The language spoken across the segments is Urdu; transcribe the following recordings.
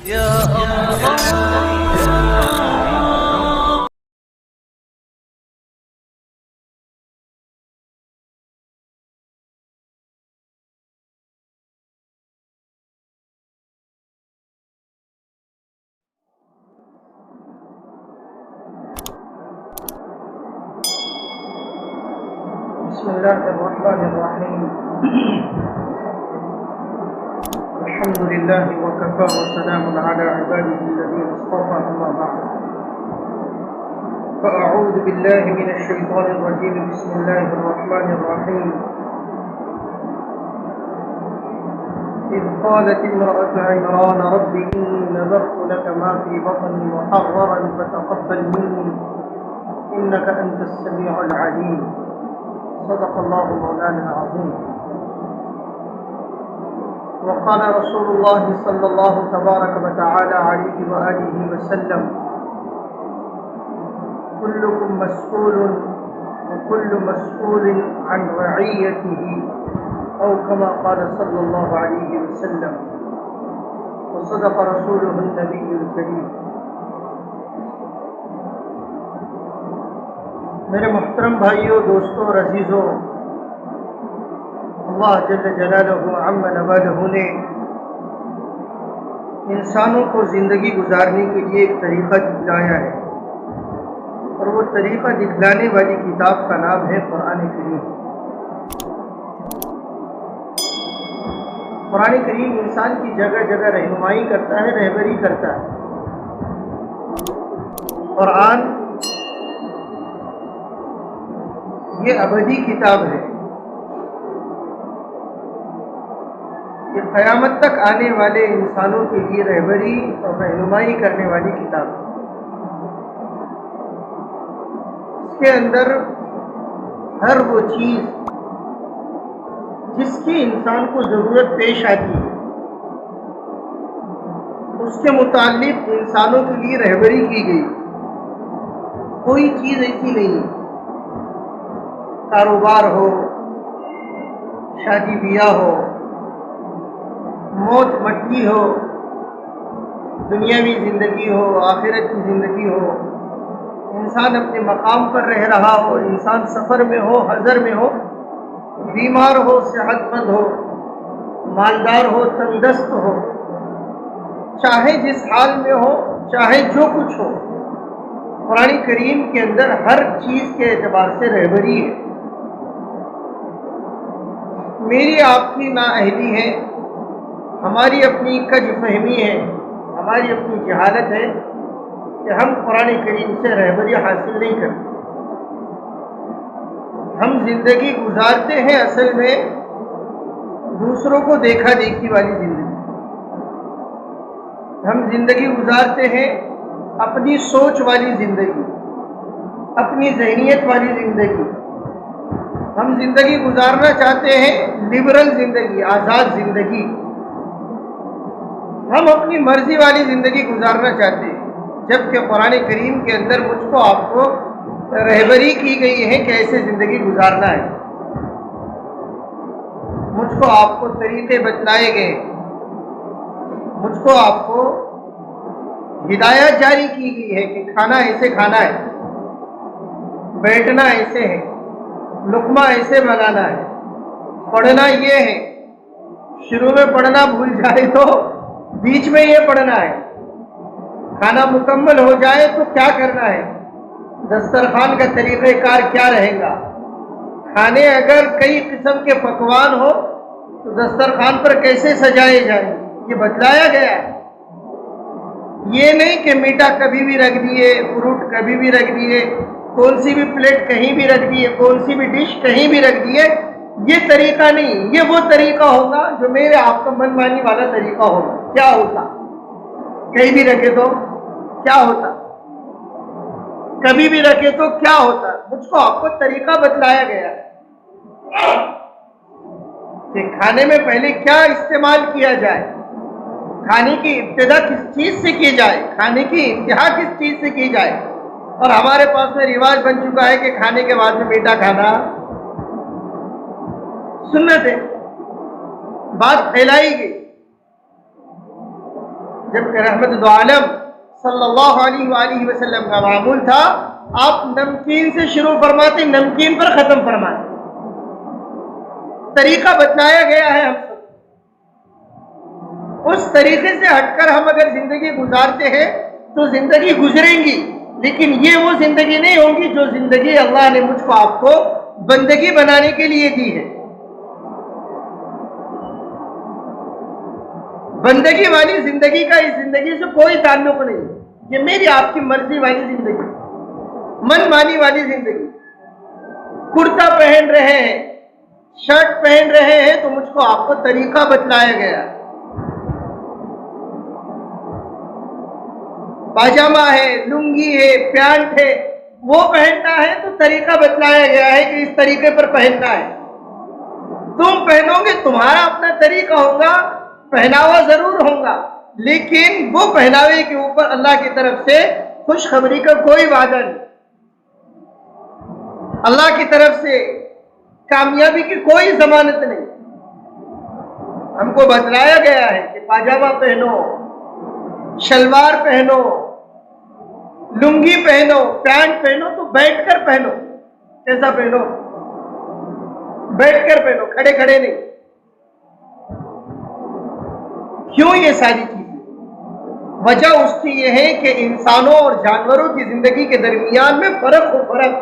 يا الله. بسم الله الرحمن الرحيم. الحمد لله وكفى وسلام على عباده الذين اصطفى، أما بعد، فأعوذ بالله من الشيطان الرجيم. بسم الله الرحمن الرحيم. إذ قالت امرأة عمران رب إني نذرت لك ما في بطني محررا فتقبل مني إنك أنت السميع العليم. صدق الله مولانا العظيم. وقال رسول الله صلى الله تبارك وتعالى عليه وآله وسلم: كلكم مسؤول وكل مسؤول عن رعيته، أو كما قال صلى الله عليه وسلم. وصدق رسوله النبي الكريم. میرے محترم بھائیوں، دوستوں اور عزیزوں، اللہ جل جلالہ عم نوالہ نے انسانوں کو زندگی گزارنے کے لیے ایک طریقہ دکھلایا ہے، اور وہ طریقہ دکھلانے والی کتاب کا نام ہے قرآن کریم۔ قرآن کریم انسان کی جگہ جگہ رہنمائی کرتا ہے، رہبری کرتا ہے۔ قرآن یہ ابدی کتاب ہے، یہ قیامت تک آنے والے انسانوں کے لیے رہبری اور رہنمائی کرنے والی کتاب ہے۔ اس کے اندر ہر وہ چیز جس کی انسان کو ضرورت پیش آتی ہے، اس کے متعلق انسانوں کے لیے رہبری کی گئی۔ کوئی چیز ایسی نہیں ہے، کاروبار ہو، شادی بیاہ ہو، موت مٹی ہو، دنیاوی زندگی ہو، آخرت کی زندگی ہو، انسان اپنے مقام پر رہ رہا ہو، انسان سفر میں ہو، حضر میں ہو، بیمار ہو، صحت مند ہو، مالدار ہو، تندرست ہو، چاہے جس حال میں ہو، چاہے جو کچھ ہو، قرآن کریم کے اندر ہر چیز کے اعتبار سے رہبری ہے۔ میری آپ کی نااہلی ہے، ہماری اپنی کج فہمی ہے، ہماری اپنی جہالت ہے کہ ہم قرآن کریم سے رہبری حاصل نہیں کرتے۔ ہم زندگی گزارتے ہیں اصل میں دوسروں کو دیکھا دیکھی والی زندگی۔ ہم زندگی گزارتے ہیں اپنی سوچ والی زندگی، اپنی ذہنیت والی زندگی۔ ہم زندگی گزارنا چاہتے ہیں لبرل زندگی، آزاد زندگی۔ ہم اپنی مرضی والی زندگی گزارنا چاہتے ہیں، جبکہ قرآن کریم کے اندر مجھ کو آپ کو رہبری کی گئی ہے کہ ایسے زندگی گزارنا ہے۔ مجھ کو آپ کو طریقے بتلائے گئے، مجھ کو آپ کو ہدایت جاری کی گئی ہے کہ کھانا ایسے کھانا ہے، بیٹھنا ایسے ہے، لقمہ ایسے بنانا ہے، پڑھنا یہ ہے، شروع میں پڑھنا بھول جائے تو بیچ میں یہ پڑھنا ہے، کھانا مکمل ہو جائے تو کیا کرنا ہے، دسترخوان کا طریقہ کار کیا رہے گا، کھانے اگر کئی قسم کے پکوان ہو تو دسترخوان پر کیسے سجائے جائیں، یہ بتلایا گیا ہے۔ یہ نہیں کہ میٹھا کبھی بھی رکھ دیے، فروٹ کبھی بھی رکھ دیے، کون سی بھی پلیٹ کہیں بھی رکھ دیے، کون سی بھی ڈش کہیں بھی رکھ دیے، یہ طریقہ نہیں۔ یہ وہ طریقہ ہوگا جو میرے آپ کا من مانی والا طریقہ ہوگا۔ کیا ہوتا؟ کہیں بھی رکھے تو کیا ہوتا؟ کبھی بھی رکھے تو کیا ہوتا؟ مجھ کو آپ کو طریقہ بتلایا گیا ہے کہ کھانے میں پہلے کیا استعمال کیا جائے، کھانے کی ابتدا کس چیز سے کی جائے، کھانے کی انتہا کس چیز سے کی جائے۔ اور ہمارے پاس میں رواج بن چکا ہے کہ کھانے کے بعد میں میٹھا کھانا سنت ہے، بات پھیلائی گئی۔ جبکہ رحمت دو عالم صلی اللہ علیہ وآلہ وسلم کا معمول تھا آپ نمکین سے شروع فرماتے، نمکین پر ختم فرماتے. طریقہ بتلایا گیا ہے ہم سب. اس طریقے سے ہٹ کر ہم اگر زندگی گزارتے ہیں تو زندگی گزریں گی، لیکن یہ وہ زندگی نہیں ہوگی جو زندگی اللہ نے مجھ کو آپ کو بندگی بنانے کے لیے دی ہے. بندگی والی زندگی کا اس زندگی سے کوئی تعلق نہیں. یہ میری آپ کی مرضی والی زندگی، من مانی والی زندگی. کرتا پہن رہے ہیں، شرٹ پہن رہے ہیں تو مجھ کو آپ کو طریقہ بتلایا گیا. پاجامہ ہے، لنگی ہے، پینٹ ہے، وہ پہننا ہے تو طریقہ بتلایا گیا ہے کہ اس طریقے پر پہننا ہے. تم پہنو گے، تمہارا اپنا طریقہ ہوگا، پہناوا ضرور ہوگا، لیکن وہ پہناوے کے اوپر اللہ کی طرف سے خوشخبری کا کوئی وعدہ نہیں. اللہ کی طرف سے کامیابی کی کوئی ضمانت نہیں. ہم کو بتلایا گیا ہے کہ پاجامہ پہنو، شلوار پہنو، لنگی پہنو، پینٹ پہنو تو بیٹھ کر پہنو. کیسا پہنو؟ بیٹھ کر پہنو، کھڑے کھڑے نہیں. کیوں یہ ساری چیزیں؟ وجہ اس کی یہ ہے کہ انسانوں اور جانوروں کی زندگی کے درمیان میں فرق ہو. فرق.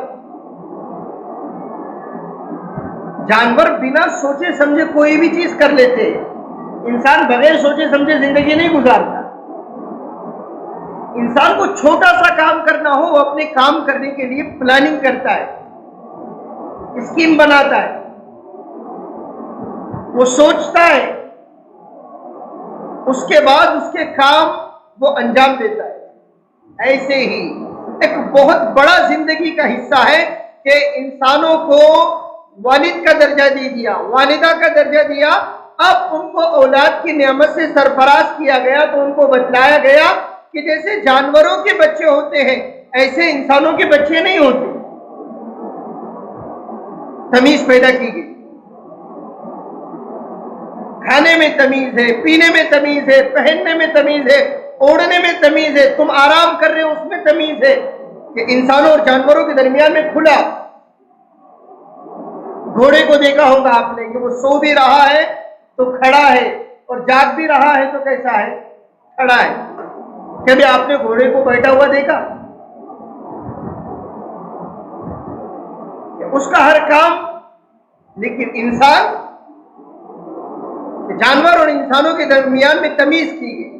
جانور بنا سوچے سمجھے کوئی بھی چیز کر لیتے ہیں، انسان بغیر سوچے سمجھے زندگی نہیں گزارتا. انسان کو چھوٹا سا کام کرنا ہو، وہ اپنے کام کرنے کے لیے پلاننگ کرتا ہے، اسکیم بناتا ہے، وہ سوچتا ہے، اس کے بعد اس کے کام وہ انجام دیتا ہے. ایسے ہی ایک بہت بڑا زندگی کا حصہ ہے کہ انسانوں کو والد کا درجہ دے دیا، والدہ کا درجہ دیا. اب ان کو اولاد کی نعمت سے سرفراز کیا گیا تو ان کو بتلایا گیا کہ جیسے جانوروں کے بچے ہوتے ہیں ایسے انسانوں کے بچے نہیں ہوتے. تمیز پیدا کی گئی. کھانے میں تمیز ہے، پینے میں تمیز ہے، پہننے میں تمیز ہے، اوڑھنے میں تمیز ہے، تم آرام کر رہے ہو اس میں تمیز ہے. کہ انسانوں اور جانوروں کے درمیان میں کھلا. گھوڑے کو دیکھا ہوگا آپ نے کہ وہ سو بھی رہا ہے تو کھڑا ہے، اور جاگ بھی رہا ہے تو کیسا ہے؟ کھڑا ہے. کبھی آپ نے گھوڑے کو بیٹھا ہوا دیکھا؟ اس کا ہر کام. لیکن انسان، جانور اور انسانوں کے درمیان میں تمیز کی گئی.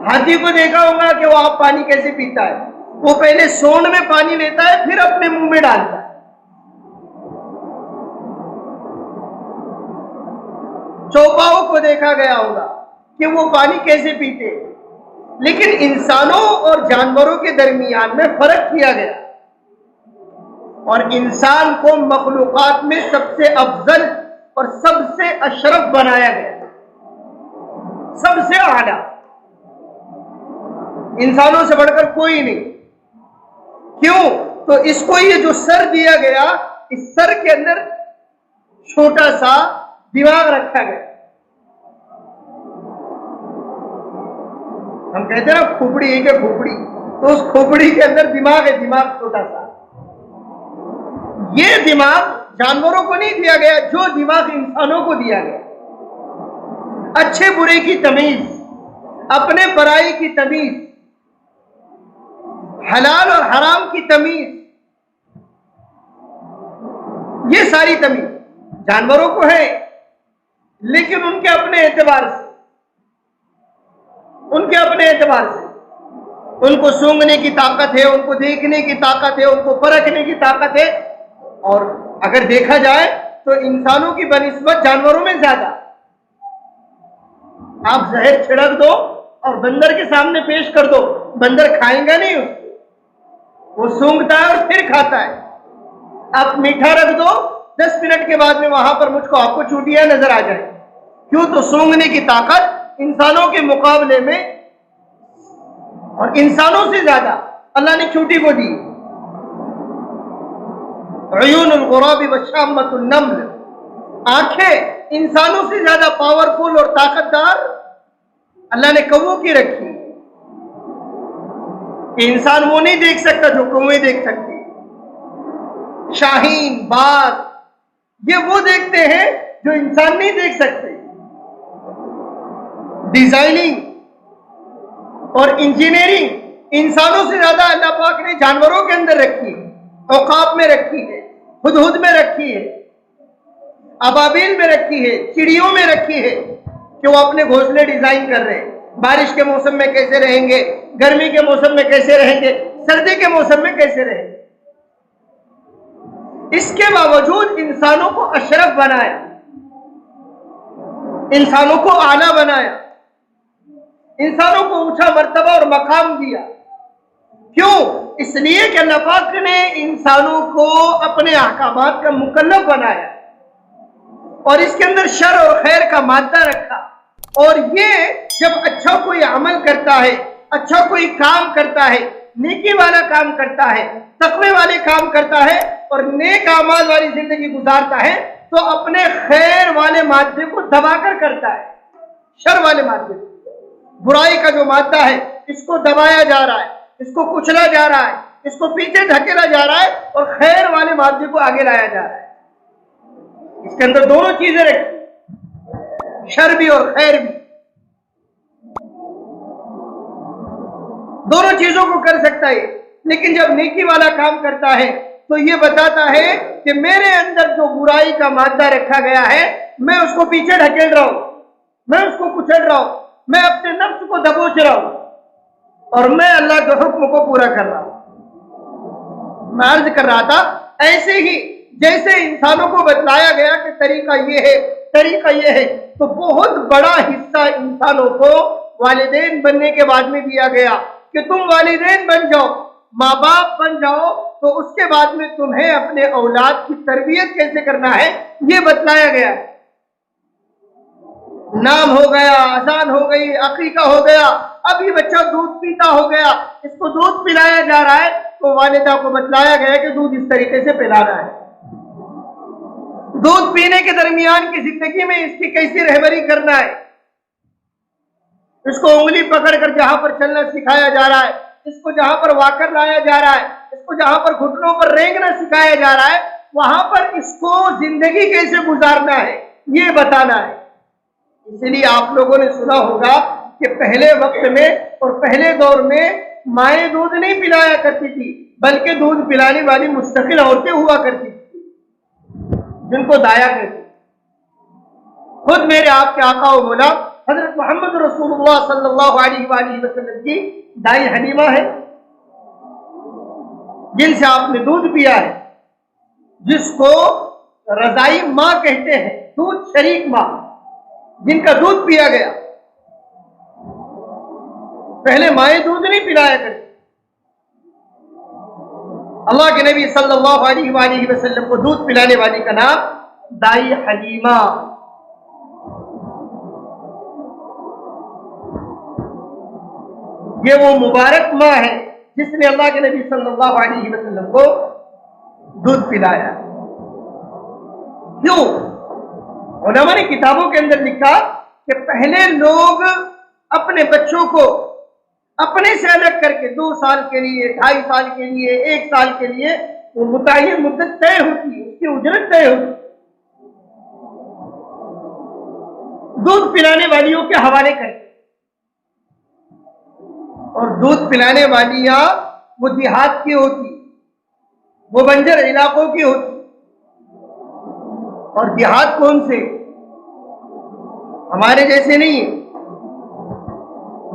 ہاتھی کو دیکھا ہوگا کہ وہ آپ پانی کیسے پیتا ہے؟ وہ پہلے سونڈ میں پانی لیتا ہے پھر اپنے منہ میں ڈالتا ہے. چوپاؤں کو دیکھا گیا ہوگا کہ وہ پانی کیسے پیتے. لیکن انسانوں اور جانوروں کے درمیان میں فرق کیا گیا اور انسان کو مخلوقات میں سب سے افضل اور سب سے اشرف بنایا گیا، سب سے اعلیٰ. انسانوں سے بڑھ کر کوئی نہیں. کیوں؟ تو اس کو یہ جو سر دیا گیا، اس سر کے اندر چھوٹا سا دماغ رکھا گیا. ہم کہتے ہیں نا کھوپڑی ہے کہ کھوپڑی، تو اس کھوپڑی کے اندر دماغ ہے، دماغ چھوٹا سا. یہ دماغ جانوروں کو نہیں دیا گیا جو دماغ انسانوں کو دیا گیا. اچھے برے کی تمیز، اپنے برائی کی تمیز، حلال اور حرام کی تمیز، یہ ساری تمیز جانوروں کو ہے، لیکن ان کے اپنے اعتبار سے. ان کے اپنے اعتبار سے ان کو سونگنے کی طاقت ہے، ان کو دیکھنے کی طاقت ہے، ان کو پرکھنے کی طاقت ہے. اور اگر دیکھا جائے تو انسانوں کی بنسبت جانوروں میں زیادہ. آپ زہر چھڑک دو اور بندر کے سامنے پیش کر دو، بندر کھائے گا نہیں اس کو، وہ سونگتا ہے اور پھر کھاتا ہے. آپ میٹھا رکھ دو، 10 منٹ کے بعد میں وہاں پر مجھ کو آپ کو چوٹیاں نظر آ جائیں. کیوں؟ تو سونگنے کی طاقت انسانوں کے مقابلے میں اور انسانوں سے زیادہ اللہ نے چوٹی کو دی. عیون الغراب وشامۃ النمل، آنکھیں انسانوں سے زیادہ پاورفل اور طاقتدار اللہ نے کووں کی رکھی کہ انسان وہ نہیں دیکھ سکتا جو کویں دیکھ سکتی. شاہین، باز، یہ وہ دیکھتے ہیں جو انسان نہیں دیکھ سکتے. ڈیزائننگ اور انجینئرنگ انسانوں سے زیادہ اللہ پاک نے جانوروں کے اندر رکھی ہے، عقاب میں رکھی ہے، ہدہد میں رکھی ہے، ابابیل میں رکھی ہے، چڑیوں میں رکھی ہے کہ وہ اپنے گھونسلے ڈیزائن کر رہے ہیں. بارش کے موسم میں کیسے رہیں گے، گرمی کے موسم میں کیسے رہیں گے، سردی کے موسم میں کیسے رہیں گے. اس کے باوجود انسانوں کو اشرف بنایا، انسانوں کو اعلیٰ بنایا، انسانوں کو اونچا مرتبہ اور مقام دیا. کیوں؟ اس لیے کہ اللہ پاک نے انسانوں کو اپنے احکامات کا مکلف بنایا اور اس کے اندر شر اور خیر کا مادہ رکھا. اور یہ جب اچھا کوئی عمل کرتا ہے، اچھا کوئی کام کرتا ہے، نیکی والا کام کرتا ہے، تقوی والے کام کرتا ہے اور نیک اعمال والی زندگی گزارتا ہے، تو اپنے خیر والے مادے کو دبا کر کرتا ہے. شر والے مادے کو، برائی کا جو مادہ ہے، اس کو دبایا جا رہا ہے، اس کو کچلا جا رہا ہے، اس کو پیچھے دھکیلا جا رہا ہے اور خیر والے مادے کو آگے لایا جا رہا ہے. اس کے اندر دونوں چیزیں رکھی، شر بھی اور خیر بھی. دونوں چیزوں کو کر سکتا ہے. لیکن جب نیکی والا کام کرتا ہے تو یہ بتاتا ہے کہ میرے اندر جو برائی کا مادہ رکھا گیا ہے، میں اس کو پیچھے ڈھکیل رہا ہوں، میں اس کو کچل رہا ہوں، میں اپنے نفس کو دبوچ رہا ہوں اور میں اللہ کے حکم کو پورا کر رہا ہوں. میں عرض کر رہا تھا، ایسے ہی جیسے انسانوں کو بتلایا گیا کہ طریقہ یہ ہے، طریقہ یہ ہے، تو بہت بڑا حصہ انسانوں کو والدین بننے کے بعد میں دیا گیا کہ تم والدین بن جاؤ، ماں باپ بن جاؤ، تو اس کے بعد میں تمہیں اپنے اولاد کی تربیت کیسے کرنا ہے یہ بتلایا گیا. نام ہو گیا، اذان ہو گئی، عقیقہ ہو گیا، ابھی بچہ دودھ پیتا ہو گیا، اس کو دودھ پلایا جا رہا ہے تو والدہ کو بتلایا گیا کہ دودھ اس طریقے سے پلانا ہے. دودھ پینے کے درمیان کی زندگی میں اس کی کیسی رہبری کرنا ہے، اس کو انگلی پکڑ کر جہاں پر چلنا سکھایا جا رہا ہے، اس کو جہاں پر واکر لایا جا رہا ہے، اس کو جہاں پر گھٹنوں پر رینگنا سکھایا جا رہا ہے، وہاں پر اس کو زندگی کیسے گزارنا ہے یہ بتانا ہے. اسی لیے آپ لوگوں نے سنا ہوگا کہ پہلے وقت میں اور پہلے دور میں مائیں دودھ نہیں پلایا کرتی تھی، بلکہ دودھ پلانے والی مستقل عورتیں ہوا کرتی تھی جن کو دایا کہتے. خود میرے آپ کے آقا و مولا حضرت محمد رسول اللہ صلی اللہ علیہ وآلہ وسلم کی دائی حلیمہ ہے جن سے آپ نے دودھ پیا ہے، جس کو رضائی ماں کہتے ہیں، دودھ شریک ماں، جن کا دودھ پیا گیا. پہلے مائیں دودھ نہیں پلایا کرتی. اللہ کے نبی صلی اللہ علیہ وآلہ وسلم کو دودھ پلانے والی کا نام دائی حلیمہ. یہ وہ مبارک ماں ہے جس نے اللہ کے نبی صلی اللہ علیہ وسلم کو دودھ پلایا. کیوں؟ علماء نے کتابوں کے اندر لکھا کہ پہلے لوگ اپنے بچوں کو اپنے سے الگ کر کے 2 سال کے لیے، 2.5 سال کے لیے، 1 سال کے لیے، وہ متعین مدت طے ہوتی، اس کی اجرت طے ہوتی، دودھ پلانے والیوں کے حوالے کرتے. اور دودھ پلانے والیاں وہ دیہات کی ہوتی، وہ بنجر علاقوں کی ہوتی. اور دیہات کون سے؟ ہمارے جیسے نہیں ہے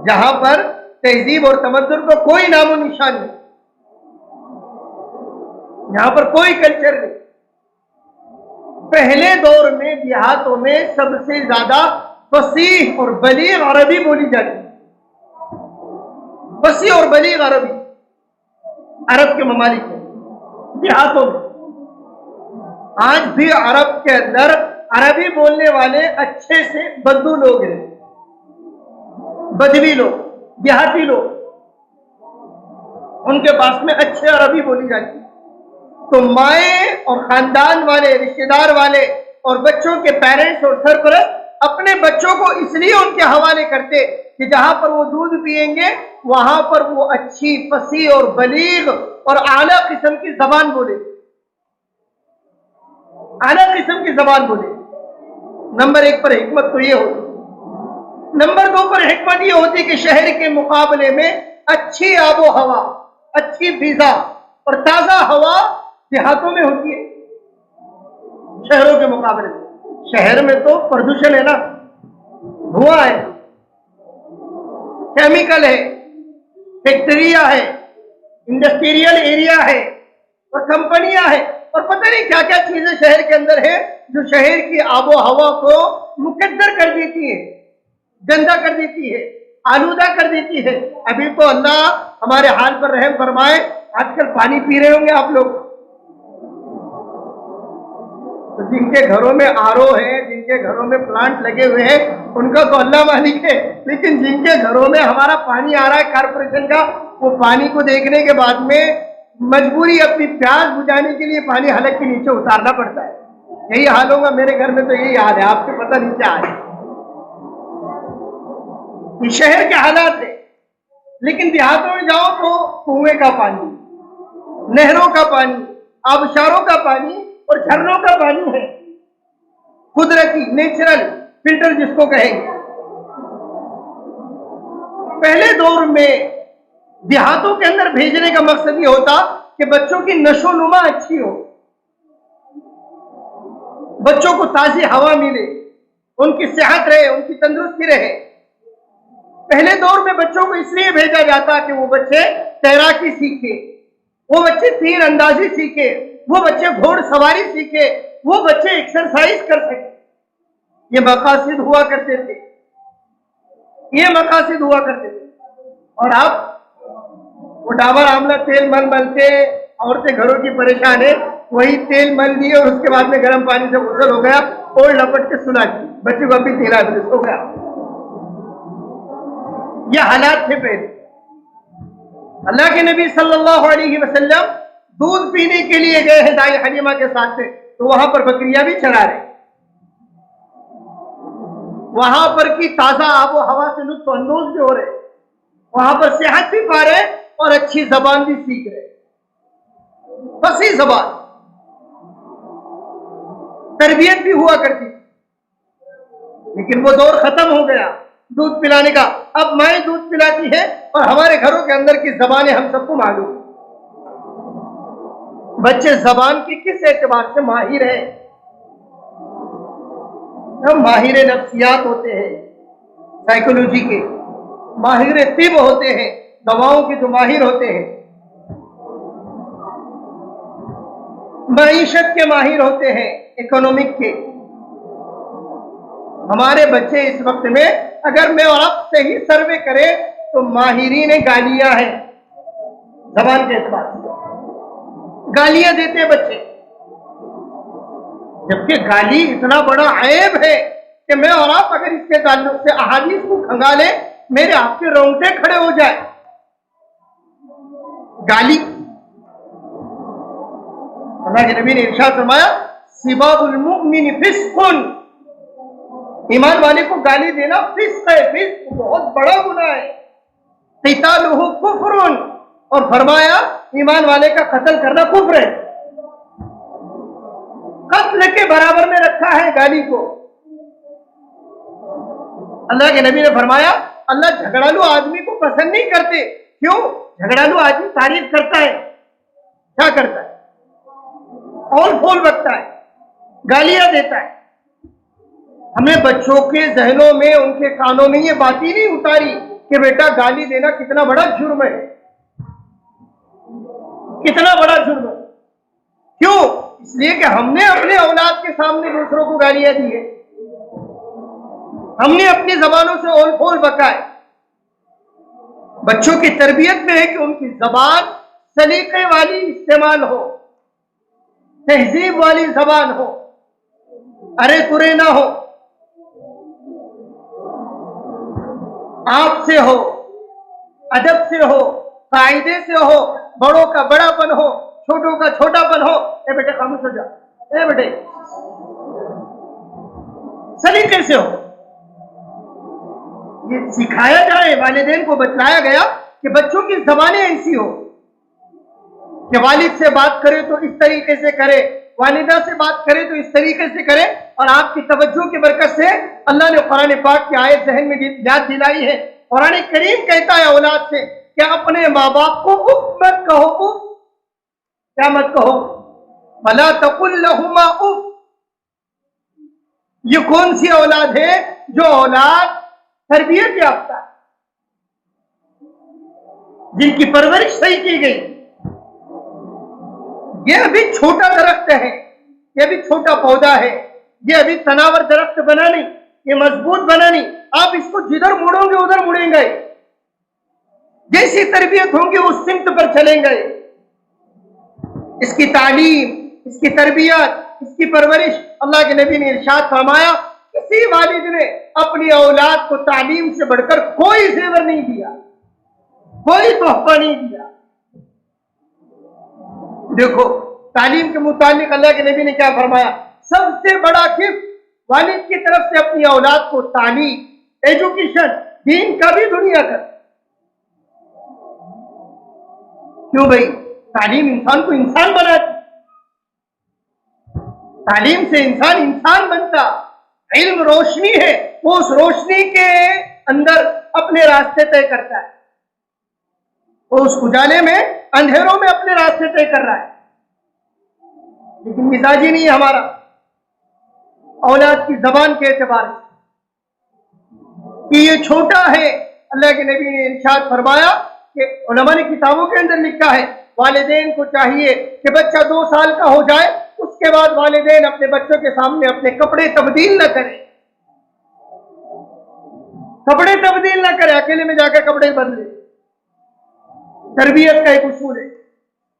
جہاں پر تہذیب اور تمدن کا کوئی نام و نشان نہیں، یہاں پر کوئی کلچر نہیں. پہلے دور میں دیہاتوں میں سب سے زیادہ فصیح اور بلیغ عربی بولی جاتی. فصیح اور بلیغ عربی عرب کے ممالک میں، دیہاتوں میں. آج بھی عرب کے اندر عربی بولنے والے اچھے سے بدو لوگ ہیں، بدوی لوگ، دیہاتی لوگ، ان کے پاس میں اچھے عربی بولی جاتی. تو مائیں اور خاندان والے، رشتے دار والے اور بچوں کے پیرنٹس اور سرپرست اپنے اپنے بچوں کو اس لیے ان کے حوالے کرتے کہ جہاں پر وہ دودھ پئیں گے وہاں پر وہ اچھی فصیح اور بلیغ اور اعلیٰ قسم کی زبان بولے، اعلیٰ قسم کی زبان بولے۔ نمبر 1 پر حکمت تو یہ ہوتی۔ نمبر 2 پر حکمت یہ ہوتی کہ شہر کے مقابلے میں اچھی آب و ہوا، اچھی فضا اور تازہ ہوا دیہاتوں میں ہوتی ہے شہروں کے مقابلے میں۔ شہر میں تو پردوشن ہے نا، دھواں ہے، کیمیکل ہے، فیکٹریاں ہے، انڈسٹریل ایریا ہے اور کمپنیاں ہیں اور پتہ نہیں کیا کیا چیزیں شہر کے اندر ہے جو شہر کی آب و ہوا کو مقدر کر دیتی ہے، گندا کر دیتی ہے، آلودہ کر دیتی ہے۔ ابھی تو اللہ ہمارے حال پر رحم فرمائے، آج کل پانی پی رہے ہوں گے آپ لوگ، تو جن کے گھروں میں آرو ہے، جن کے گھروں میں پلانٹ لگے ہوئے ہیں ان کا تو اللہ مالک ہے، لیکن جن کے گھروں میں ہمارا پانی آ رہا ہے کارپوریشن کا، وہ پانی کو دیکھنے کے بعد میں مجبوری اپنی پیاس بجھانے کے لیے پانی حلق کے نیچے اتارنا پڑتا ہے۔ یہی حال ہوگا میرے گھر میں تو یہی حال ہے، آپ کو پتہ نہیں کیا ہے۔ یہ شہر کے حالات ہیں، لیکن دیہاتوں میں جاؤ تو کنویں کا پانی، نہروں کا پانی، آبشاروں کا پانی اور جھرنوں کا پانی ہے، قدرتی نیچرل فلٹر جس کو کہیں گے۔ پہلے دور میں دیہاتوں کے اندر بھیجنے کا مقصد یہ ہوتا کہ بچوں کی نشو و نما اچھی ہو، بچوں کو تازی ہوا ملے، ان کی صحت رہے، ان کی تندرستی رہے۔ پہلے دور میں بچوں کو اس لیے بھیجا جاتا کہ وہ بچے تیراکی سیکھے، وہ بچے تیر اندازی سیکھے، وہ بچے گھوڑ سواری سیکھے، وہ بچے ایکسرسائز کر سکے۔ یہ مقاصد ہوا کرتے تھے، یہ مقاصد ہوا کرتے تھے۔ اور آپ وہ ڈابر آملہ تیل مل کے عورتیں گھروں کی پریشان ہے، وہی تیل مل دیے اور اس کے بعد میں گرم پانی سے غسل ہو گیا اور لپٹ کے سلا دی، بچے کو ابھی 13 برس ہو گیا۔ یہ حالات تھے پہلے۔ اللہ کے نبی صلی اللہ علیہ وسلم دودھ پینے کے لیے گئے ہیں دائی حلیمہ کے ساتھ سے، تو وہاں پر بکریاں بھی چرا رہے، وہاں پر کی تازہ آب و ہوا سے لطف اندوز بھی ہو رہے، وہاں پر صحت بھی پا رہے اور اچھی زبان بھی سیکھ رہے، فصیح زبان، تربیت بھی ہوا کرتی۔ لیکن وہ دور ختم ہو گیا دودھ پلانے کا، اب مائیں دودھ پلاتی ہے اور ہمارے گھروں کے اندر کی زبانیں ہم سب کو معلوم۔ بچے زبان کی کس اعتبار سے ماہر ہیں؟ ہم ماہر نفسیات ہوتے ہیں، سائیکولوجی کے ماہر طب ہوتے ہیں، دواؤں کے جو ماہر ہوتے ہیں، معیشت کے ماہر ہوتے ہیں، اکنامک کے۔ ہمارے بچے اس وقت میں اگر میں اور آپ صحیح سروے کریں تو ماہرین گالیاں ہیں، زبان کے اعتبار سے گالیاں دیتے ہیں بچے، جبکہ گالی اتنا بڑا عیب ہے کہ میں اور آپ اگر اس کے تعلق سے احادیث کو کھنگالیں میرے آپ کے رونگٹے کھڑے ہو جائے۔ گالی، اللہ کے نبی نے ارشاد فرمایا سباب المؤمن فسق، ایمان والے کو گالی دینا فسق ہے، فسق بہت بڑا گناہ ہے، قتالہ کفر، اور فرمایا ایمان والے کا قتل کرنا کفر ہے، قتل کے برابر میں رکھا ہے گالی کو۔ اللہ کے نبی نے فرمایا اللہ جھگڑالو آدمی کو پسند نہیں کرتے، کیوں؟ جھگڑالو آدمی تعریف کرتا ہے، کیا کرتا ہے؟ اول پھول بکتا ہے، گالیاں دیتا ہے۔ ہمیں بچوں کے ذہنوں میں، ان کے کانوں میں یہ بات ہی نہیں اتاری کہ بیٹا گالی دینا کتنا بڑا جرم ہے، کتنا بڑا جرم ہے۔ کیوں؟ اس لیے کہ ہم نے اپنے اولاد کے سامنے دوسروں کو گالیاں دی ہے، ہم نے اپنی زبانوں سے اول پھول بکائے۔ بچوں کی تربیت میں ہے کہ ان کی زبان سلیقے والی استعمال ہو، تہذیب والی زبان ہو، ارے ترے نہ ہو، آپ سے ہو، ادب سے ہو، قاعدے سے ہو، بڑوں کا بڑا پن ہو، چھوٹوں کا چھوٹا پن ہو۔ اے بیٹے خاموش ہو جا، اے بیٹے، سلیقے سے ہو۔ یہ سکھایا جائے, والدین کو بتلایا گیا کہ بچوں کی زبانیں ایسی ہو کہ والد سے بات کرے تو اس طریقے سے کرے, والدہ سے بات کرے تو اس طریقے سے کرے. اور آپ کی توجہ کی برکت سے اللہ نے قرآن پاک کی آیت ذہن میں یاد دلائی ہے. قرآن کریم کہتا ہے اولاد سے کہ اپنے ماں باپ کو اف مت کہو, اف کیا مت کہو, فلا تقل لهما اف. یہ کون سی اولاد ہے؟ جو اولاد تربیت یافتہ ہے, جن کی پرورش صحیح کی گئی. یہ ابھی چھوٹا درخت ہے, یہ ابھی چھوٹا پودا ہے, یہ ابھی تناور درخت بنا نہیں, یہ مضبوط بنا نہیں. آپ اس کو جدھر مڑو گے ادھر مڑیں گے, جیسی تربیت ہوں گی اس سمت پر چلیں گے. اس کی تعلیم, اس کی تربیت, اس کی پرورش, اللہ کے نبی نے ارشاد فرمایا کسی والد نے اپنی اولاد کو تعلیم سے بڑھ کر کوئی زیور نہیں دیا, کوئی تحفہ نہیں دیا. دیکھو تعلیم کے متعلق اللہ کے نبی نے کیا فرمایا, سب سے بڑا گفٹ والد کی طرف سے اپنی اولاد کو تعلیم, ایجوکیشن, دین کا بھی دنیا کا. کیوں بھائی؟ تعلیم انسان کو انسان بناتی, تعلیم سے انسان بنتا. علم روشنی ہے, وہ اس روشنی کے اندر اپنے راستے طے کرتا ہے, وہ اس اجالے میں اندھیروں میں اپنے راستے طے کر رہا ہے. لیکن مزاجی نہیں ہے ہمارا اولاد کی زبان کے اعتبار سے کہ یہ چھوٹا ہے. اللہ کے نبی نے ارشاد فرمایا کہ علماء نے کتابوں کے اندر لکھا ہے والدین کو چاہیے کہ بچہ 2 سال کا ہو جائے اس کے بعد والدین اپنے بچوں کے سامنے اپنے کپڑے تبدیل نہ کریں, کپڑے تبدیل نہ کرے, اکیلے میں جا کے کپڑے بدلے. تربیت کا ایک اصول ہے,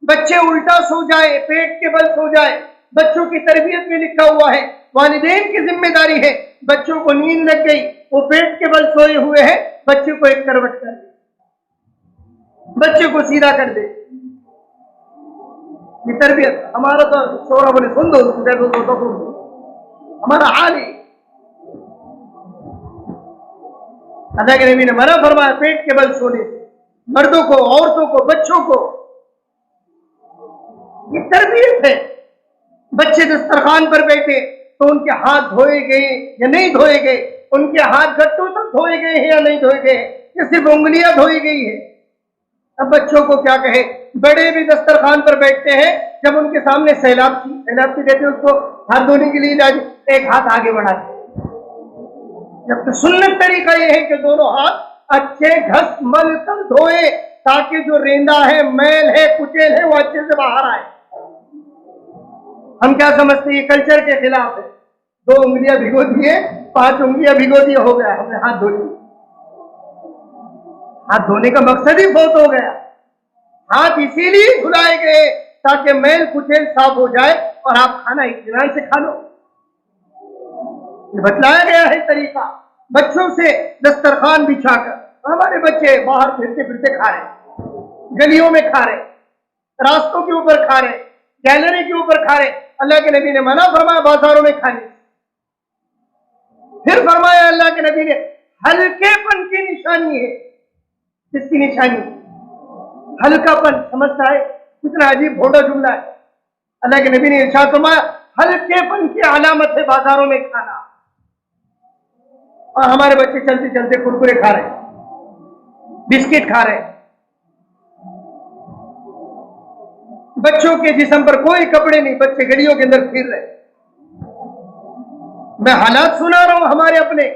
بچے الٹا سو جائے, پیٹ کے بل سو جائے, بچوں کی تربیت میں لکھا ہوا ہے والدین کی ذمہ داری ہے. بچوں کو نیند لگ گئی, وہ پیٹ کے بل سوئے ہوئے ہیں, بچے کو ایک کروٹ کر دے, بچے کو سیدھا کر دے. یہ تربیت. ہمارا تو شورا بولے سن دو, اس کو کہہ دو, ہمارا حال ہے. اللہ کے نبی نے منع فرمایا پیٹ کے بل سونے سے, مردوں کو, عورتوں کو, بچوں کو. یہ تربیت ہے. بچے دسترخوان پر بیٹھے تو ان کے ہاتھ دھوئے گئے یا نہیں دھوئے گئے, ان کے ہاتھ گٹوں تک دھوئے گئے ہیں یا نہیں دھوئے گئے, یا صرف انگلیاں دھوئی گئی ہے. اب بچوں کو کیا کہے, بڑے بھی دسترخوان پر بیٹھتے ہیں, جب ان کے سامنے سیلاب سی دیتے اس کو ہاتھ دھونے کے لیے ایک ہاتھ آگے بڑھاتے. جب کہ سنت طریقہ یہ ہے کہ دونوں ہاتھ اچھے گھس مل کر دھوئے تاکہ جو ریندا ہے, میل ہے, کچیل ہے, وہ اچھے سے باہر آئے. ہم کیا سمجھتے ہیں یہ کلچر کے خلاف ہے. 2 انگلیاں بھگو دیے, 5 انگلیاں بھگو دیے, ہو گیا, ہم نے ہاتھ دھو لیے. ہاتھ دھونے کا مقصد ہی بہت ہو گیا. ہاتھ اسی لیے دھلائے گئے تاکہ میل کچیل صاف ہو جائے اور آپ کھانا اطمینان سے کھا لو. یہ بتلایا گیا ہے طریقہ. بچوں سے دسترخوان بچھا کر, ہمارے بچے باہر پھرتے پھرتے کھا رہے, گلیوں میں کھا رہے, راستوں کے اوپر کھا رہے, گیلری کے اوپر کھا رہے. اللہ کے نبی نے منع فرمایا بازاروں میں کھانے. پھر فرمایا اللہ کے نبی نے ہلکے پن کی نشانی ہے. کس کی نشانی؟ ہلکا پن. سمجھتا ہے کتنا عجیب بھوڑا جملہ ہے. اللہ کے نبی نے ارشاد فرمایا ہلکے پن کی علامت ہے بازاروں میں کھانا. اور ہمارے بچے چلتے چلتے کرکرے کھا رہے, بسکٹ کھا رہے. بچوں کے جسم پر کوئی کپڑے نہیں, بچے گلیوں کے اندر پھر رہے. میں حالات سنا رہا ہوں ہمارے اپنے,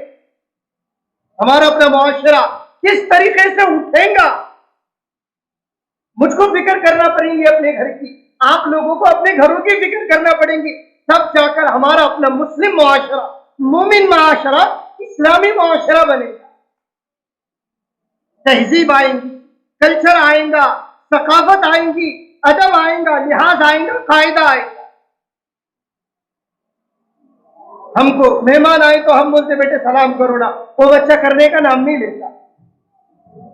ہمارا اپنا معاشرہ کس طریقے سے اٹھیں گا. مجھ کو فکر کرنا پڑیں گی اپنے گھر کی, آپ لوگوں کو اپنے گھروں کی فکر کرنا پڑیں گی, تب جا کر ہمارا اپنا مسلم معاشرہ, مومن معاشرہ, اسلامی معاشرہ بنے گا. تہذیب آئیں گی, کلچر آئیں گا, ثقافت آئیں گی, ادب آئیں گا, لحاظ آئیں گا, قاعدہ آئے گا. ہم کو مہمان آئے تو ہم بولتے بیٹے سلام کرو نا, وہ بچہ کرنے کا نام نہیں لیتا.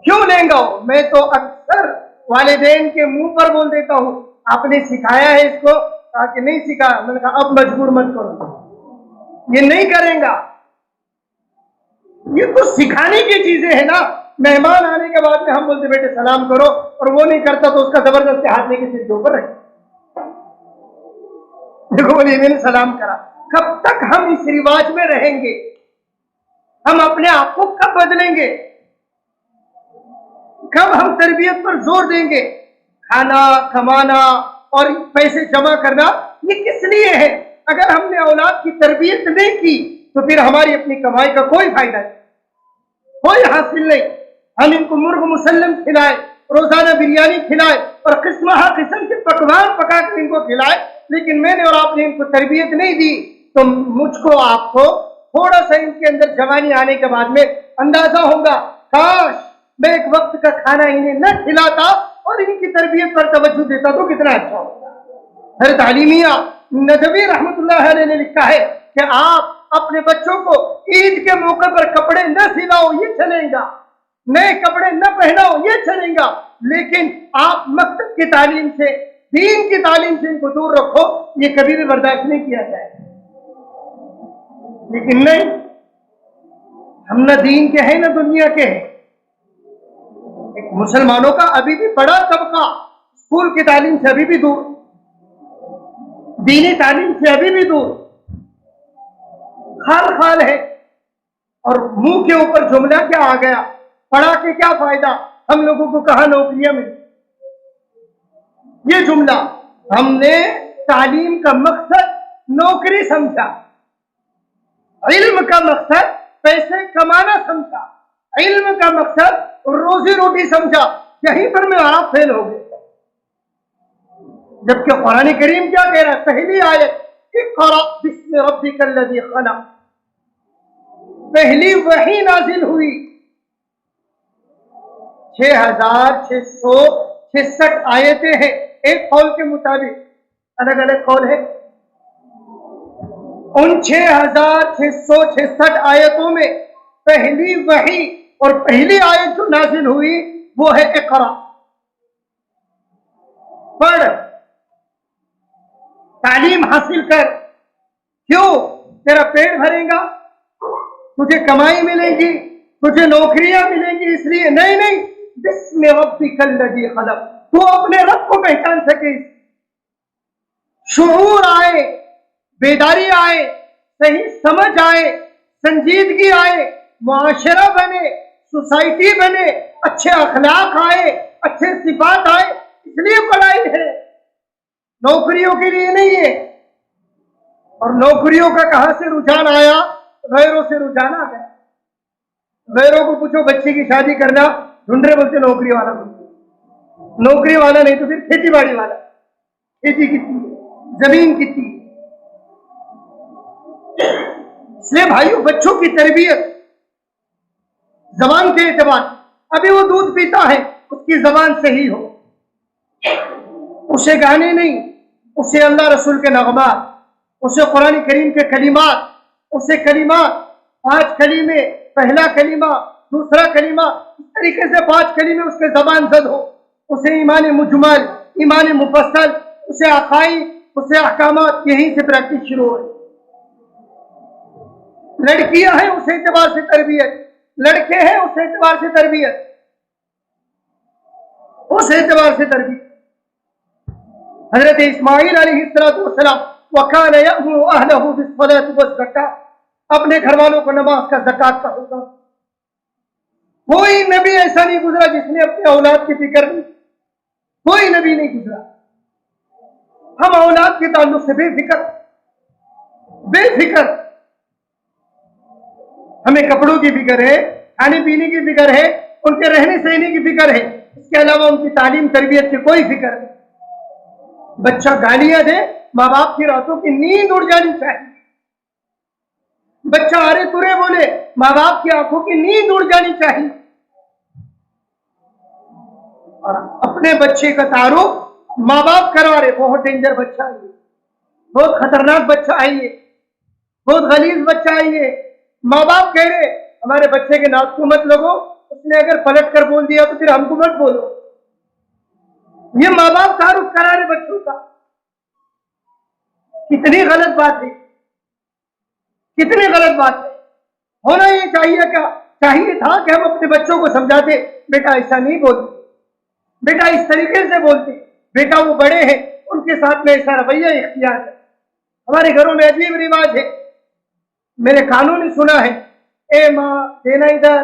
کیوں لیں گا وہ؟ میں تو اکثر والدین کے منہ پر بول دیتا ہوں آپ نے سکھایا ہے اس کو, تاکہ نہیں سکھایا. میں نے کہا اب مجبور مت کرو, یہ نہیں کریں گا. یہ تو سکھانے کی چیزیں ہیں نا. مہمان آنے کے بعد میں ہم بولتے بیٹے سلام کرو، اور وہ نہیں کرتا تو اس کا زبردست ہاتھ لے کے سر کے اوپر رکھ. دیکھو بولے میں نے سلام کرا. کب تک ہم اس رواج میں رہیں گے؟ ہم اپنے آپ کو کب بدلیں گے؟ کب ہم تربیت پر زور دیں گے؟ کھانا، کمانا اور پیسے جمع کرنا یہ کس لیے ہے؟ اگر ہم نے اولاد کی تربیت نہیں کی تو پھر ہماری اپنی کمائی کا کوئی فائدہ نہیں، کوئی حاصل نہیں. ہم ان کو مرغ مسلم کھلائے، روزانہ بریانی کھلائے اور قسم قسم کے پکوان پکا کر ان کو کھلائے، لیکن میں نے اور آپ نے ان کو تربیت نہیں دی تو مجھ کو آپ کو تھوڑا سا ان کے اندر جوانی آنے کے بعد میں اندازہ ہوگا کاش میں ایک وقت کا کھانا انہیں نہ کھلاتا اور ان کی تربیت پر توجہ دیتا تو کتنا اچھا ہوتا. حضرت علیمیہ ندوی رحمۃ اللہ علیہ نے لکھا ہے کہ آپ اپنے بچوں کو عید کے موقع پر کپڑے نہ سلاؤ یہ چلے گا، نئے کپڑے نہ پہناؤ یہ چلے گا، لیکن آپ مکتب کی تعلیم سے، دین کی تعلیم سے ان کو دور رکھو، یہ کبھی بھی برداشت نہیں کیا جائے. لیکن نہیں، ہم نہ دین کے ہیں نہ دنیا کے ہیں. مسلمانوں کا ابھی بھی بڑا طبقہ اسکول کی تعلیم سے ابھی بھی دور، دینی تعلیم سے ابھی بھی دور، خال ہے. اور منہ کے اوپر جملہ کیا آ گیا، پڑھا کے کیا فائدہ، ہم لوگوں کو کہاں نوکریاں ملی. یہ جملہ ہم نے تعلیم کا مقصد نوکری سمجھا، علم کا مقصد پیسے کمانا سمجھا، علم کا مقصد روزی روٹی سمجھا. یہیں پر میں آپ فیل ہو گئے. جبکہ قرآن کریم کیا کہہ رہا ہے؟ پہلی آیت اقرأ بسم ربک الذی خلق، پہلی وحی نازل ہوئی 6666 آیتیں ہیں ایک قول کے مطابق، الگ الگ قول ہے. ان 6666 آیتوں میں پہلی وحی اور پہلی آیت جو نازل ہوئی وہ ہے اقرا، پڑھ، تعلیم حاصل کر. کیوں؟ تیرا پیٹ بھرے گا، تجھے کمائی ملے گی، تجھے نوکریاں ملیں گی، اس لیے نہیں. بسم ربک الذی خلق، تو اپنے رب کو پہچان سکے، شعور آئے، بیداری آئے، صحیح سمجھ آئے، سنجیدگی آئے، معاشرہ بنے، سوسائٹی بنے، اچھے اخلاق آئے، اچھے صفات آئے. اس لیے پڑھائی ہے، نوکریوں کے لیے نہیں ہے. اور نوکریوں کا کہاں سے رجحان آیا؟ غیروں سے رجحان آ گیا. غیروں کو پوچھو بچے کی شادی کرنا، ڈھونڈ رہے بولتے نوکری والا، نوکری والا نہیں تو پھر کھیتی باڑی والا. کھیتی کتنی، زمین کتنی. اس لیے بھائیو بچوں کی تربیت زبان کے اعتبار، ابھی وہ دودھ پیتا ہے اس کی زبان صحیح ہو، اسے گانے نہیں، اسے اللہ رسول کے نغمات، اسے قرآن کریم کے کلمات، اسے کلمات 5 کلمے، پہلا کلمہ، دوسرا کلمہ، اس طریقے سے 5 کلمے اس کے زبان زد ہو. اسے ایمان مجمل، ایمان مفصل، اسے عقائد، اسے احکامات، یہیں سے پریکٹس شروع ہو. لڑکیاں ہیں اس اعتبار سے تربیت، لڑکے ہیں اس اعتبار سے تربیت، اس اعتبار سے تربیت. حضرت اسماعیل علیہ السلام وَكَانَ يَأْمُرُ أَهْلَهُ بِالصَّلَاةِ وَالزَّكَاةِ، اپنے گھر والوں کو نماز کا، زکات کا ہوگا. کوئی نبی ایسا نہیں گزرا جس نے اپنے اولاد کی فکر نہیں، کوئی نبی نہیں گزرا. ہم اولاد کے تعلق سے بے فکر، ہمیں کپڑوں کی فکر ہے، کھانے پینے کی فکر ہے، ان کے رہنے سہنے کی فکر ہے، اس کے علاوہ ان کی تعلیم تربیت کی کوئی فکر نہیں. بچہ گالیاں دے، ماں باپ کی راتوں کی نیند اڑ جانی چاہیے. بچہ ارے ترے بولے، ماں باپ کی آنکھوں کی نیند اڑ جانی چاہیے. اور اپنے بچے کا تعارف ماں باپ کروا رہے، بہت ڈینجر بچہ آئیے، بہت خطرناک بچہ آئیے، بہت غلیظ بچہ آئیے. ماں باپ کہہ رہے ہمارے بچے کے ناک کو مت لگو، اس نے اگر پلٹ کر بول دیا تو پھر ہم کو مت بولو. یہ ماں باپ تعارف کرا رہے بچوں کا. کتنی غلط بات ہے، کتنی غلط بات ہے. ہونا یہ چاہیے کہ چاہیے تھا کہ ہم اپنے بچوں کو سمجھاتے، بیٹا ایسا نہیں بولتے، بیٹا اس طریقے سے بولتے، بیٹا وہ بڑے ہیں ان کے ساتھ میں ایسا رویہ اختیار ہے۔ ہمارے گھروں میں عجیب رواج ہے، میرے کانوں نے سنا ہے، اے ماں دینا ادھر،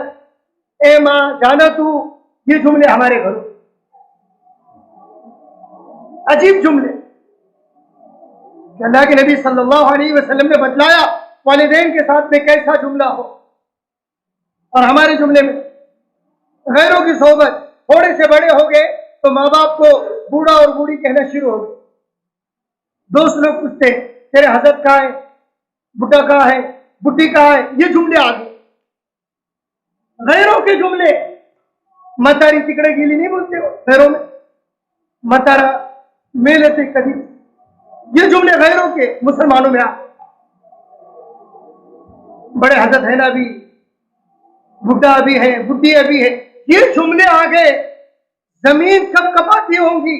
اے ماں جانا تو، یہ جملے ہمارے گھروں، عجیب جملے کہ اللہ کے نبی صلی اللہ علیہ وسلم نے بتلایا والدین کے ساتھ میں کیسا جملہ ہو، اور ہمارے جملے میں غیروں کی صحبت، تھوڑے سے بڑے ہو گئے تو ماں باپ کو بوڑھا اور بوڑھی کہنا شروع ہو گئے، دوست لوگ پوچھتے تیرے حضرت کہاں ہے، بڈھا کہاں ہے، بڈھی کہاں ہے، یہ جملے آ گئے، غیروں کے جملے، متاری تکڑے گیلی نہیں بولتے ہو غیروں میں، متارا میلے سے کدی، یہ جملے غیروں کے مسلمانوں میں آ، بڑے حضرت ہے نا بھی، بڈھا بھی ہے، بڈھی ابھی ہے، یہ جملے آ گئے، زمین کب کپاتی ہوں گی،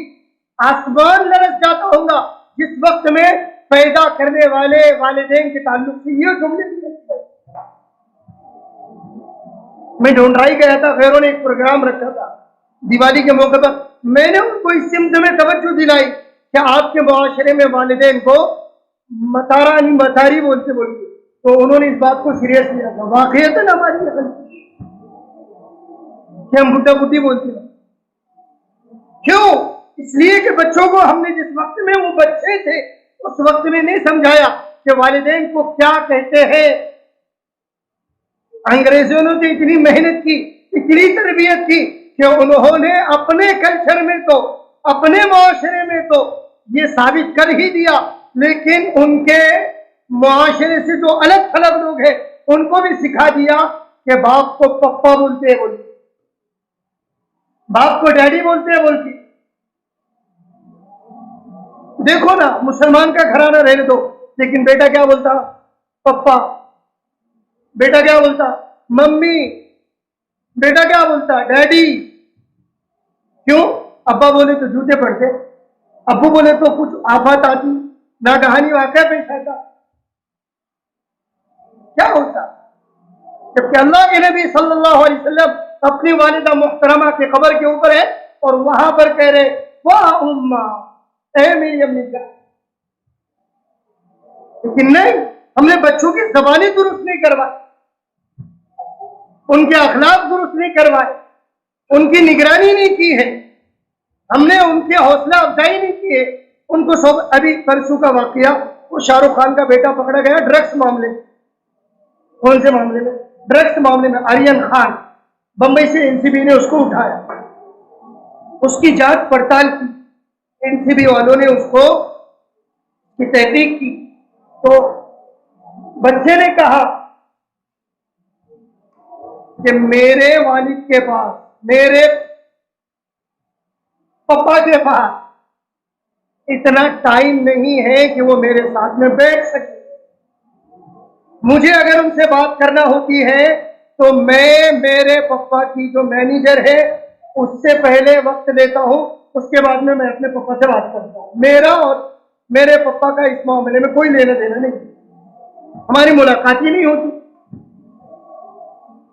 آسمان لرز جاتا ہوگا جس وقت میں پیدا کرنے والے والدین کے تعلق سے یہ جملے۔ میں ڈھونڈرائی گیا تھا، غیروں نے ایک پروگرام رکھا تھا دیوالی کے موقع پر، میں نے ان کو اس سمت میں توجہ دلائی کہ آپ کے معاشرے میں والدین کو متارا نہیں متاری بولتے، تو انہوں نے اس بات کو سیریس لیا تھا، واقعیت ہے نا ہماری غلطی کہ ہم بڈھا بڈھی بولتے ہیں، کیوں؟ اس لیے کہ بچوں کو ہم نے جس وقت میں وہ بچے تھے اس وقت میں نہیں سمجھایا کہ والدین کو کیا کہتے ہیں۔ انگریزوں نے تو اتنی محنت کی، اتنی تربیت کی کہ انہوں نے اپنے کلچر میں تو، اپنے معاشرے میں تو یہ ثابت کر ہی دیا، لیکن ان کے معاشرے سے جو الگ تھلگ لوگ ہیں ان کو بھی سکھا دیا کہ باپ کو پپا بولتے ہیں، باپ کو ڈیڈی بولتے ہیں بولتی۔ دیکھو نا مسلمان کا گھرانہ رہنے دو، لیکن بیٹا کیا بولتا؟ پپا، بیٹا کیا بولتا؟ ممی، بیٹا کیا بولتا؟ ڈیڈی۔ کیوں؟ ابا بولے تو جوتے پڑتے، ابو بولے تو کچھ آفات آتی، ناگہانی واقعہ پیش آتا، کیا ہوتا؟ جبکہ اللہ کے نبی صلی اللہ علیہ وسلم اپنی والدہ محترمہ کے قبر کے اوپر ہے اور وہاں پر کہہ رہے واہ اماں، اے میری امی جان، لیکن نہیں، ہم نے بچوں کی زبانیں درست نہیں کروائی، ان کے اخلاق درست نہیں کروائے، ان کی نگرانی نہیں کی ہے، ہم نے ان کے حوصلہ افزائی نہیں کی ہے ان کو۔ سب ابھی پرسوں کا واقعہ، وہ شاہ رخ خان کا بیٹا پکڑا گیا ڈرگس معاملے، کون سے معاملے میں؟ ڈرگس معاملے میں۔ آرین خان بمبئی سے NCB نے اس کو اٹھایا، اس کی جانچ پڑتال کی، NCB والوں نے اس کو کی تحقیق کی، تو بچے نے کہا کہ میرے والد کے پاس، میرے پپا کے پاس اتنا ٹائم نہیں ہے کہ وہ میرے ساتھ میں بیٹھ سکے، مجھے اگر ان سے بات کرنا ہوتی ہے تو میں میرے پپا کی جو مینیجر ہے اس سے پہلے وقت لیتا ہوں، اس کے بعد میں اپنے پپا سے بات کرتا ہوں، میرا اور میرے پپا کا اس معاملے میں کوئی لینا دینا نہیں، ہماری ملاقات ہی نہیں ہوتی،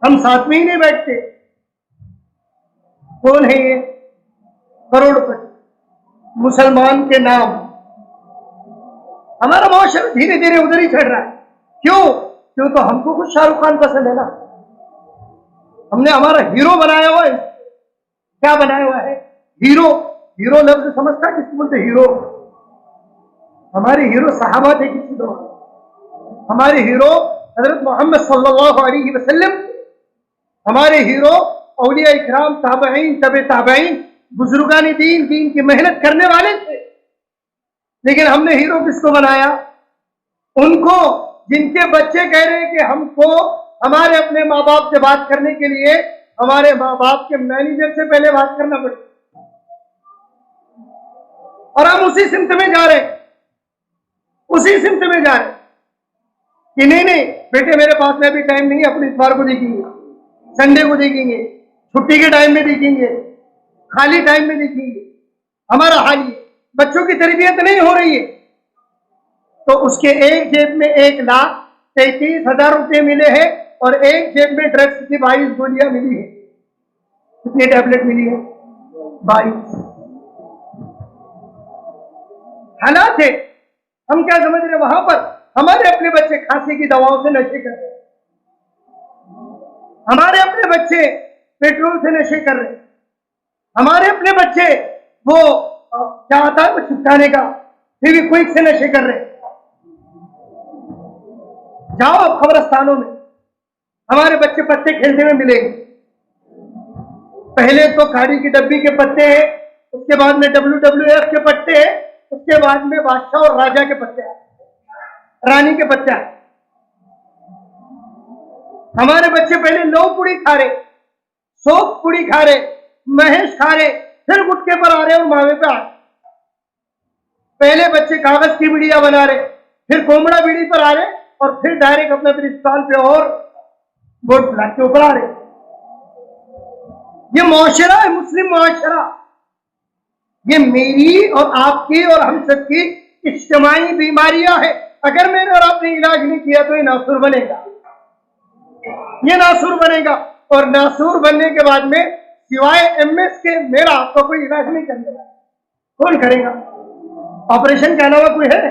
ہم ساتھ میں ہی نہیں بیٹھتے۔ کون ہے یہ؟ کروڑ پتی مسلمان کے نام، ہمارا معاشرہ دھیرے دھیرے ادھر ہی چڑھ رہا ہے۔ کیوں؟ کیوں تو ہم کو کچھ شاہ رخ خان پسند ہے نا، ہم نے ہمارا ہیرو بنایا ہوا ہے، کیا بنایا ہوا ہے؟ ہیرو۔ ہیرو لفظ سمجھتا کس کو بولتے؟ ہیرو، ہمارے ہیرو صحابہ تھے کسی دور، ہمارے ہیرو حضرت محمد صلی اللہ علیہ وسلم، ہمارے ہیرو اولیاء اکرام، تابعین، تبع تابعین، بزرگان دین، دین کی محنت کرنے والے تھے، لیکن ہم نے ہیرو کس کو بنایا؟ ان کو جن کے بچے کہہ رہے ہیں کہ ہم کو ہمارے اپنے ماں باپ سے بات کرنے کے لیے ہمارے ماں باپ کے مینیجر سے پہلے بات کرنا پڑے، اور ہم اسی سمت میں جا رہے ہیں، اسی سمت میں جا رہے ہیں کہ نہیں بیٹے میرے پاس میں ابھی ٹائم نہیں ہے، اپنے اتوار کو دیکھیں گے، سنڈے کو دیکھیں گے، چھٹی کے ٹائم میں دیکھیں گے، خالی ٹائم میں دیکھیں گے، ہمارا حال یہ، بچوں کی تربیت نہیں ہو رہی ہے، تو اس کے ایک جیب میں 1,33,000 روپے ملے ہیں، اور ایک جیب میں ڈرگس کی 22 گولیاں ملی ہے. کتنی ٹیبلٹ ملی ہے؟ 22. حالات ہے. ہم کیا سمجھ رہے وہاں پر ہمارے اپنے بچے کھانسی کی دواؤں سے نشے کر رہے ہیں, ہمارے اپنے بچے پیٹرول سے نشے کر رہے ہیں, ہمارے اپنے بچے وہ کیا آتا ہے وہ چپکانے کا فیوی کوئک سے نشے کر رہے ہیں. جاؤ اب قبرستانوں میں ہمارے بچے پتے کھیلتے ہوئے ملیں گے. پہلے تو کھاڑی کی ڈبی کے پتے ہیں, اس کے بعد میں WWF کے پتے ہیں, اس کے بعد میں بادشاہ اور راجا کے پتے ہیں, رانی کے پتے ہیں. ہمارے بچے پہلے لو پوڑی کھا رہے, سوپ پوڑی کھا رہے, مہیش کھا رہے, پھر گٹکے پر آ رہے اور ماوے پہ آ رہے. پہلے بچے کاغذ کی بیڑیاں بنا رہے, پھر کومڑا بیڑی پر آ رہے, اور پھر ڈائریکٹ اپنے اسٹال پہ اور بورڈ فلیٹ کے اوپر آ رہے. یہ معاشرہ ہے, مسلم معاشرہ. یہ میری اور آپ کی اور ہم سب کی اجتماعی بیماریاں ہیں. اگر میں نے اور آپ نے علاج نہیں کیا تو یہ ناسور بنے گا, یہ ناسور بنے گا. اور ناسور بننے کے بعد میں سوائے MS کے میرا آپ کا کوئی علاج نہیں کرنے والا. کون کرے گا؟ آپریشن کے علاوہ کوئی ہے؟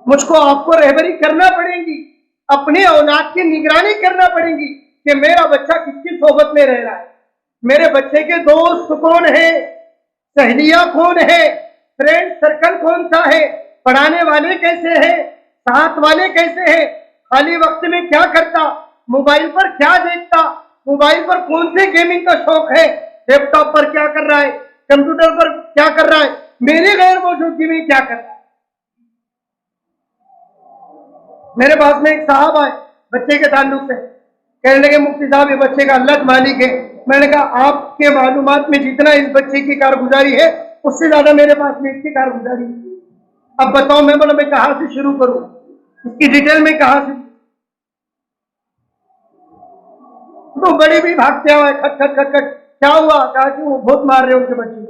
مجھ کو آپ کو رہبری کرنا پڑے گی, اپنی اولاد کی نگرانی کرنا پڑے گی کہ میرا بچہ کس کی صحبت میں رہ رہا ہے, میرے بچے کے دوست کون ہیں, سہیلیاں کون ہیں, فرینڈ سرکل کون سا ہے, پڑھانے والے کیسے ہیں, ساتھ والے کیسے ہیں, خالی وقت میں کیا کرتا, موبائل پر کیا دیکھتا, موبائل پر کون سے گیمنگ کا شوق ہے, لیپ ٹاپ پر کیا کر رہا ہے, کمپیوٹر پر کیا کر رہا ہے, میری غیر موجودگی میں کیا کر رہا ہے. میرے پاس میں ایک صاحب آئے بچے کے تعلق سے, کہنے لگے مفتی صاحب یہ بچے کا اللہ مالک ہے. میں نے کہا آپ کے معلومات میں جتنا اس بچے کی کارگزاری ہے اس سے زیادہ میرے پاس میں اس کی کارگزاری ہے. اب بتاؤ. میں بولا میں کہاں سے شروع کروں, اس کی ڈیٹیل میں کہاں سے. تو بڑی بھی بھاگتے ہوئے کھٹ کھٹ کھٹ کھٹ, کیا ہوا؟ کہا کہ وہ بہت مار رہے ان کے بچے.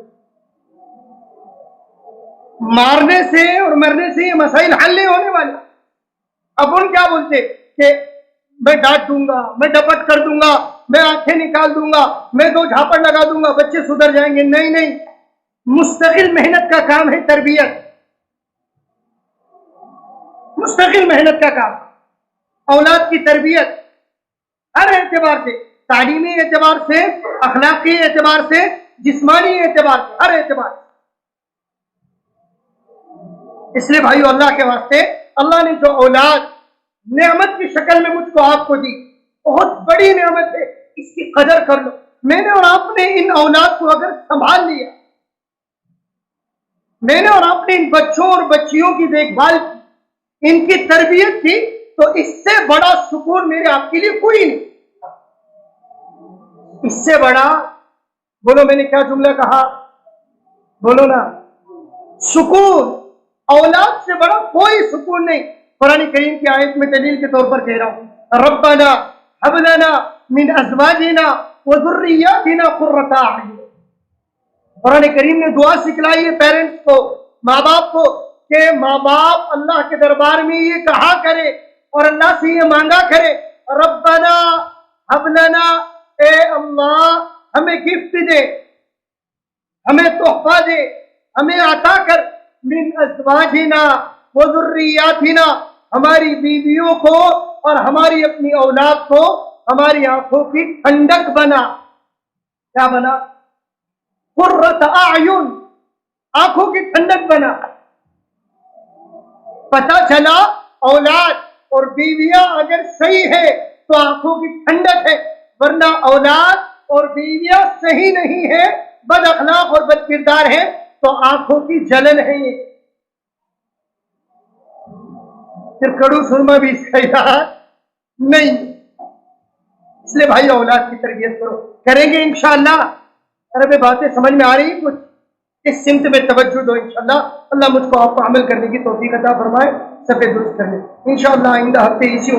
مارنے سے اور مرنے سے یہ مسائل حل نہیں ہونے والے. اپن کیا بولتے کہ میں ڈانٹ دوں گا, میں ڈپٹ کر دوں گا, میں آنکھیں نکال دوں گا, میں 2 جھاپڑ لگا دوں گا, بچے سدھر جائیں گے. نہیں نہیں, مستقل محنت کا کام ہے تربیت, مستقل محنت کا کام. اولاد کی تربیت ہر اعتبار سے, تعلیمی اعتبار سے, اخلاقی اعتبار سے, جسمانی اعتبار سے, ہر اعتبار سے. اس لیے بھائیو اللہ کے واسطے, اللہ نے جو اولاد نعمت کی شکل میں مجھ کو آپ کو دی, بہت بڑی نعمت ہے, اس کی قدر کر لو. میں نے اور آپ نے ان اولاد کو اگر سنبھال لیا, میں نے اور آپ نے ان بچوں اور بچیوں کی دیکھ بھال کی, ان کی تربیت کی, تو اس سے بڑا سکون میرے آپ کے لیے کوئی نہیں. اس سے بڑا, بولو میں نے کیا جملہ کہا, بولو نا, سکون. اولاد سے بڑا کوئی سکون نہیں. قرآن کریم کی آیت میں دلیل کے طور پر کہہ رہا ہوں, ربنا هب لنا من ازواجنا وذرياتنا قرة اعين. قرآن کریم نے دعا سکھلائی ہے پیرنٹس کو, ماں باپ کو, کہ ماں باپ اللہ کے دربار میں یہ کہا کرے اور اللہ سے یہ مانگا کرے, ربنا هب لنا, اے اللہ ہمیں گفٹ دے, ہمیں تحفہ دے, ہمیں عطا کر, من ازواجنا وذریاتنا, ہماری بیویوں کو اور ہماری اپنی اولاد کو ہماری آنکھوں کی ٹھنڈک بنا. کیا بنا؟ قرۃ اعین, آنکھوں کی ٹھنڈک بنا. پتہ چلا اولاد اور بیویاں اگر صحیح ہے تو آنکھوں کی ٹھنڈک ہے, ورنہ اولاد اور بیویاں صحیح نہیں ہے, بد اخلاق اور بد کردار ہے, تو آنکھوں کی جلن ہے. یہ پھر کڑو سرما بھی اس کا یاد نہیں. اس لیے بھائی اولاد کی تربیت کرو, کریں گے انشاءاللہ. عربی باتیں سمجھ میں آ رہی ہیں کچھ, اس سمت میں توجہ دو انشاءاللہ. اللہ مجھ کو آپ کو عمل کرنے کی توفیق عطا فرمائے, سب درست کرنے انشاءاللہ. آئندہ ہفتے اسی